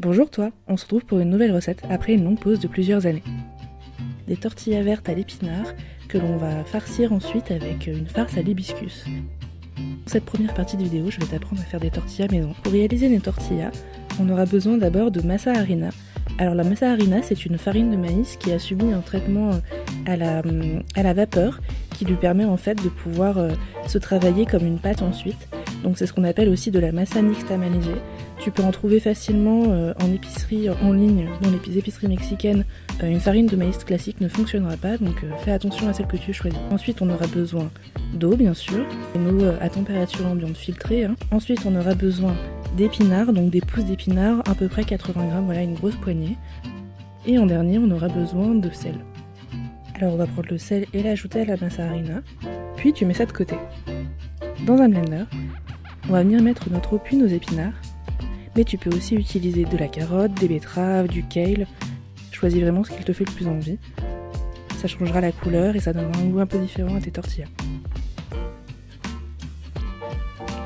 Bonjour toi, on se retrouve pour une nouvelle recette après une longue pause de plusieurs années. Des tortillas vertes à l'épinard que l'on va farcir ensuite avec une farce à l'hibiscus. Dans cette première partie de vidéo, je vais t'apprendre à faire des tortillas maison. Pour réaliser des tortillas, on aura besoin d'abord de masa harina. Alors la masa harina, c'est une farine de maïs qui a subi un traitement à la vapeur qui lui permet en fait de pouvoir se travailler comme une pâte ensuite. Donc c'est ce qu'on appelle aussi de la masa nixtamalisée. Tu peux en trouver facilement en épicerie en ligne, dans les épiceries mexicaines. Une farine de maïs classique ne fonctionnera pas, donc fais attention à celle que tu choisis. Ensuite, on aura besoin d'eau, bien sûr, une eau à température ambiante filtrée. Ensuite, on aura besoin d'épinards, donc des pousses d'épinards, à peu près 80 grammes, voilà, une grosse poignée. Et en dernier, on aura besoin de sel. Alors, on va prendre le sel et l'ajouter à la masa harina, puis tu mets ça de côté. Dans un blender, on va venir mettre notre eau puis nos épinards. Mais tu peux aussi utiliser de la carotte, des betteraves, du kale. Choisis vraiment ce qui te fait le plus envie. Ça changera la couleur et ça donnera un goût un peu différent à tes tortillas.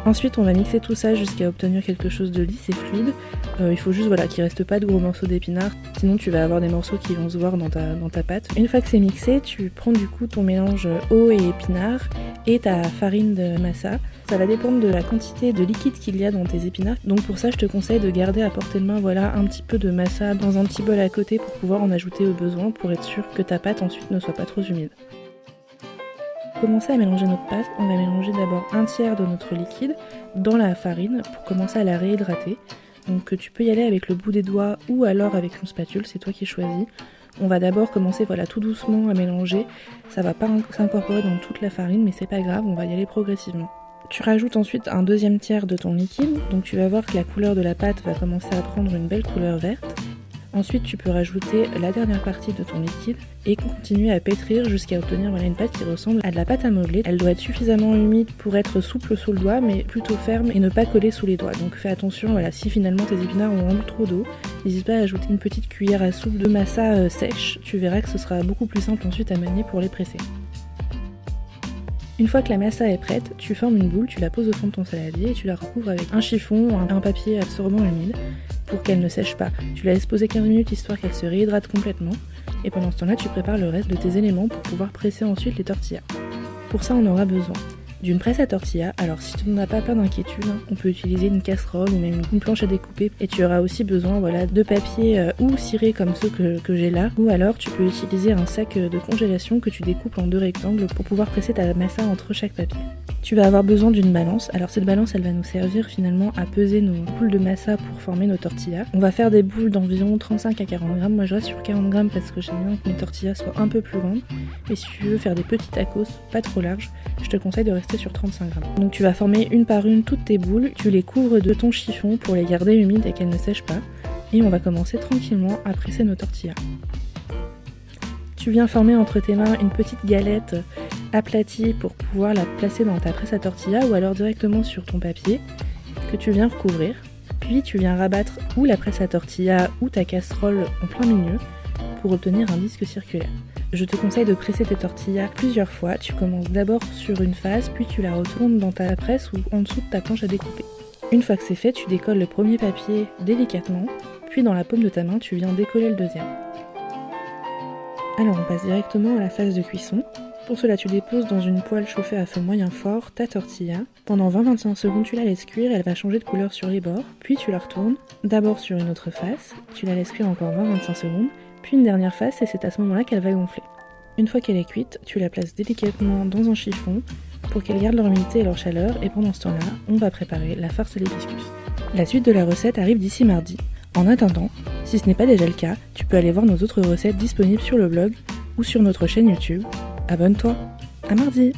Ensuite, on va mixer tout ça jusqu'à obtenir quelque chose de lisse et fluide. Il faut juste qu'il ne reste pas de gros morceaux d'épinards, sinon tu vas avoir des morceaux qui vont se voir dans ta pâte. Une fois que c'est mixé, tu prends du coup ton mélange eau et épinards et ta farine de masa. Ça va dépendre de la quantité de liquide qu'il y a dans tes épinards. Donc pour ça, je te conseille de garder à portée de main un petit peu de masa dans un petit bol à côté pour pouvoir en ajouter au besoin pour être sûr que ta pâte ensuite ne soit pas trop humide. Pour commencer à mélanger notre pâte, on va mélanger d'abord un tiers de notre liquide dans la farine pour commencer à la réhydrater. Donc tu peux y aller avec le bout des doigts ou alors avec une spatule, c'est toi qui choisis. On va d'abord commencer tout doucement à mélanger. Ça va pas s'incorporer dans toute la farine, mais c'est pas grave, on va y aller progressivement. Tu rajoutes ensuite un deuxième tiers de ton liquide, donc tu vas voir que la couleur de la pâte va commencer à prendre une belle couleur verte. Ensuite, tu peux rajouter la dernière partie de ton liquide et continuer à pétrir jusqu'à obtenir une pâte qui ressemble à de la pâte à modeler. Elle doit être suffisamment humide pour être souple sous le doigt, mais plutôt ferme et ne pas coller sous les doigts. Donc fais attention, si finalement tes épinards ont rendu trop d'eau, n'hésite pas à ajouter une petite cuillère à soupe de masa sèche. Tu verras que ce sera beaucoup plus simple ensuite à manier pour les presser. Une fois que la masa est prête, tu formes une boule, tu la poses au fond de ton saladier et tu la recouvres avec un chiffon ou un papier absorbant humide pour qu'elle ne sèche pas. Tu la laisses poser 15 minutes histoire qu'elle se réhydrate complètement et pendant ce temps-là, tu prépares le reste de tes éléments pour pouvoir presser ensuite les tortillas. Pour ça, on aura besoin d'une presse à tortillas. Alors si tu n'en as pas plein d'inquiétude, on peut utiliser une casserole ou même une planche à découper. Et tu auras aussi besoin de papier ou ciré comme ceux que j'ai là. Ou alors tu peux utiliser un sac de congélation que tu découpes en 2 rectangles pour pouvoir presser ta masa entre chaque papier. Tu vas avoir besoin d'une balance. Alors cette balance, elle va nous servir finalement à peser nos boules de masa pour former nos tortillas. On va faire des boules d'environ 35 à 40 grammes. Moi je reste sur 40 grammes parce que j'aime bien que mes tortillas soient un peu plus grandes. Et si tu veux faire des petits tacos, pas trop larges, je te conseille de rester sur 35 grammes. Donc tu vas former une par une toutes tes boules. Tu les couvres de ton chiffon pour les garder humides et qu'elles ne sèchent pas. Et on va commencer tranquillement à presser nos tortillas. Tu viens former entre tes mains une petite galette aplatie pour pouvoir la placer dans ta presse à tortilla ou alors directement sur ton papier que tu viens recouvrir. Puis tu viens rabattre ou la presse à tortilla ou ta casserole en plein milieu pour obtenir un disque circulaire. Je te conseille de presser tes tortillas plusieurs fois. Tu commences d'abord sur une face, puis tu la retournes dans ta presse ou en dessous de ta planche à découper. Une fois que c'est fait, tu décolles le premier papier délicatement, puis dans la paume de ta main, tu viens décoller le deuxième. Alors on passe directement à la phase de cuisson. Pour cela, tu déposes dans une poêle chauffée à feu moyen fort ta tortilla. Pendant 20-25 secondes, tu la laisses cuire, elle va changer de couleur sur les bords, puis tu la retournes, d'abord sur une autre face, tu la laisses cuire encore 20-25 secondes, puis une dernière face et c'est à ce moment-là qu'elle va gonfler. Une fois qu'elle est cuite, tu la places délicatement dans un chiffon pour qu'elle garde leur humidité et leur chaleur et pendant ce temps-là, on va préparer la farce à l'hibiscus. La suite de la recette arrive d'ici mardi. En attendant, si ce n'est pas déjà le cas, tu peux aller voir nos autres recettes disponibles sur le blog ou sur notre chaîne YouTube. Abonne-toi. À mardi!